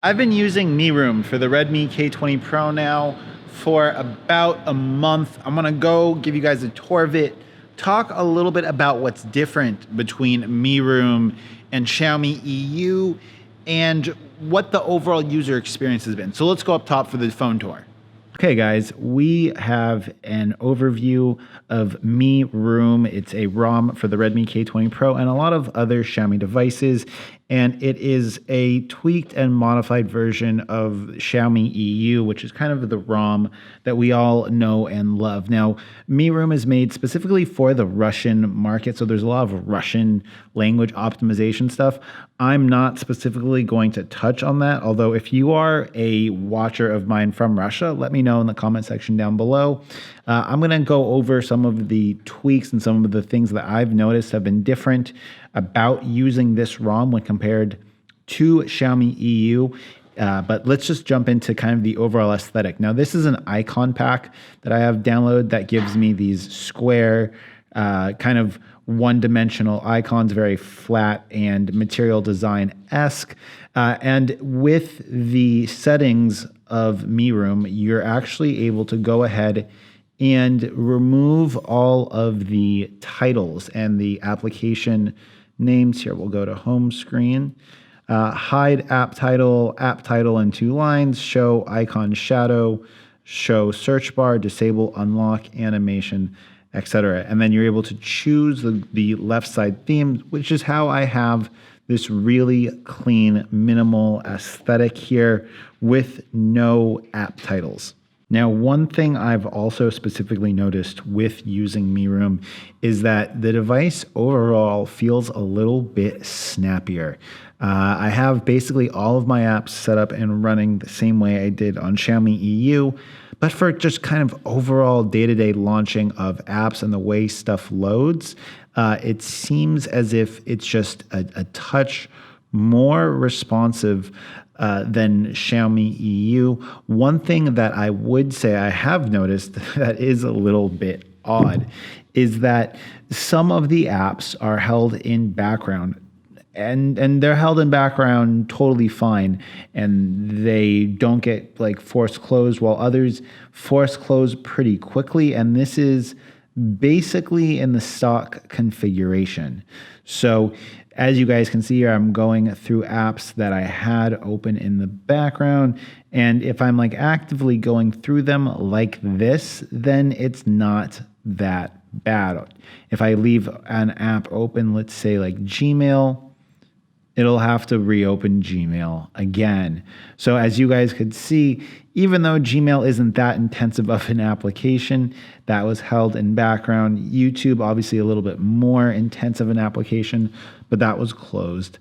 I've been using Miroom for the Redmi K20 Pro now for about a month. I'm gonna go give you guys a tour of it, talk a little bit about what's different between Miroom and Xiaomi EU, and what the overall user experience has been. So let's go up top for the phone tour. Okay guys, we have an overview of Miroom. It's a ROM for the Redmi K20 Pro and a lot of other Xiaomi devices. And it is a tweaked and modified version of Xiaomi EU, which is kind of the ROM that we all know and love. Now, Miroom is made specifically for the Russian market, so there's a lot of Russian language optimization stuff. I'm not specifically going to touch on that, although if you are a watcher of mine from Russia, let me know in the comment section down below. I'm going to go over some of the tweaks and some of the things that I've noticed have been different about using this ROM when compared to Xiaomi EU. But let's just jump into kind of the overall aesthetic. Now, this is an icon pack that I have downloaded that gives me these square, kind of one-dimensional icons, very flat and material design-esque. And with the settings of Miroom, you're actually able to go ahead and remove all of the titles and the application names. Here, we'll go to home screen. Hide app title in 2 lines, show icon shadow, show search bar, disable unlock animation, etc. And then you're able to choose the left side theme, which is how I have this really clean, minimal aesthetic here with no app titles. Now, one thing I've also specifically noticed with using Miroom is that the device overall feels a little bit snappier. I have basically all of my apps set up and running the same way I did on Xiaomi EU, but for just kind of overall day-to-day launching of apps and the way stuff loads, it seems as if it's just a touch more responsive than Xiaomi EU. One thing that I would say I have noticed that is a little bit odd is that some of the apps are held in background, and they're held in background totally fine, and they don't get like forced closed, while others force close pretty quickly. And this is basically in the stock configuration. So as you guys can see here, I'm going through apps that I had open in the background. And if I'm like actively going through them like this, then it's not that bad. If I leave an app open, let's say like Gmail, it'll have to reopen Gmail again. So as you guys could see, even though Gmail isn't that intensive of an application, that was held in background. YouTube, obviously a little bit more intense of an application, but that was closed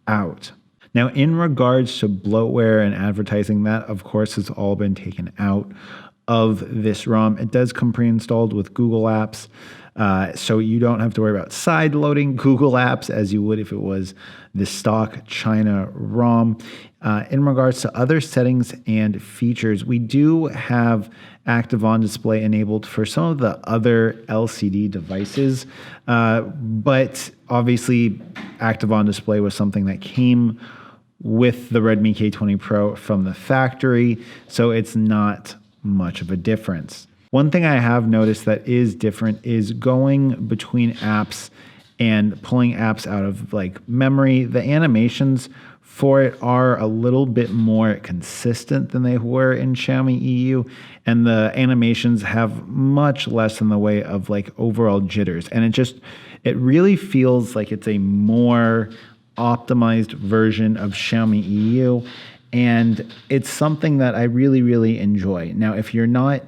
out. Now, in regards to bloatware and advertising, that of course has all been taken out of this ROM. It does come pre-installed with Google Apps, so you don't have to worry about side loading Google Apps as you would if it was the stock China ROM. In regards to other settings and features, we do have active on display enabled for some of the other LCD devices, but obviously active on display was something that came with the Redmi K20 Pro from the factory, so it's not much of a difference. One thing I have noticed that is different is going between apps and pulling apps out of like memory. The animations for it are a little bit more consistent than they were in Xiaomi EU, and the animations have much less in the way of like overall jitters. And it really feels like it's a more optimized version of Xiaomi EU, and it's something that I really, really enjoy. Now, if you're not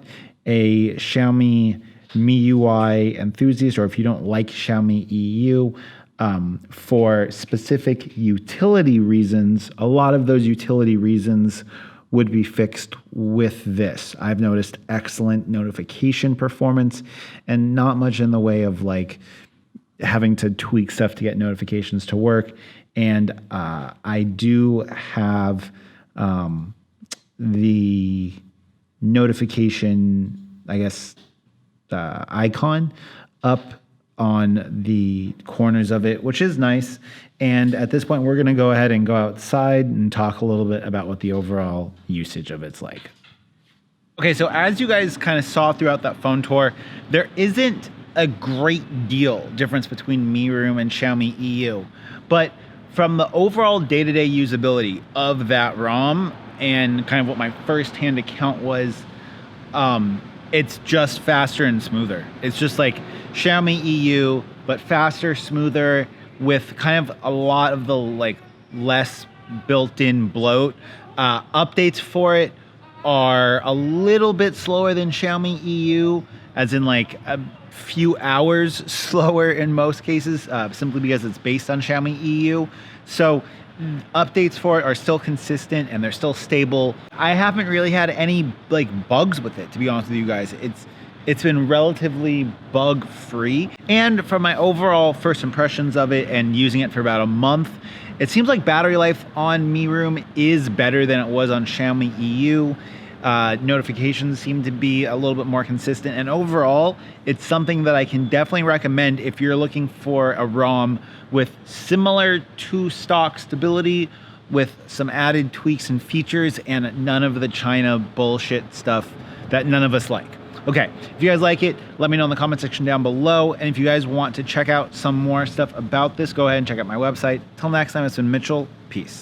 a Xiaomi MIUI enthusiast, or if you don't like Xiaomi EU, for specific utility reasons, a lot of those utility reasons would be fixed with this. I've noticed excellent notification performance and not much in the way of like having to tweak stuff to get notifications to work. And I do have the notification, I guess, icon up on the corners of it, which is nice. And at this point, we're gonna go ahead and go outside and talk a little bit about what the overall usage of it's like. Okay, so as you guys kind of saw throughout that phone tour, there isn't a great deal difference between Miroom and Xiaomi EU, but from the overall day-to-day usability of that ROM and kind of what my first-hand account was, it's just faster and smoother. It's just like Xiaomi EU, but faster, smoother, with kind of a lot of the like less built-in bloat. Updates for it are a little bit slower than Xiaomi EU, as in like a few hours slower in most cases, simply because it's based on Xiaomi EU. So updates for it are still consistent and they're still stable. I haven't really had any like bugs with it, to be honest with you guys. It's been relatively bug free. And from my overall first impressions of it and using it for about a month, it seems like battery life on Miroom is better than it was on Xiaomi EU. Notifications seem to be a little bit more consistent, and overall it's something that I can definitely recommend if you're looking for a ROM with similar to stock stability with some added tweaks and features and none of the China bullshit stuff that none of us like. Okay, if you guys like it, let me know in the comment section down below, and if you guys want to check out some more stuff about this, go ahead and check out my website. Till next time, it's been Mitchell. Peace.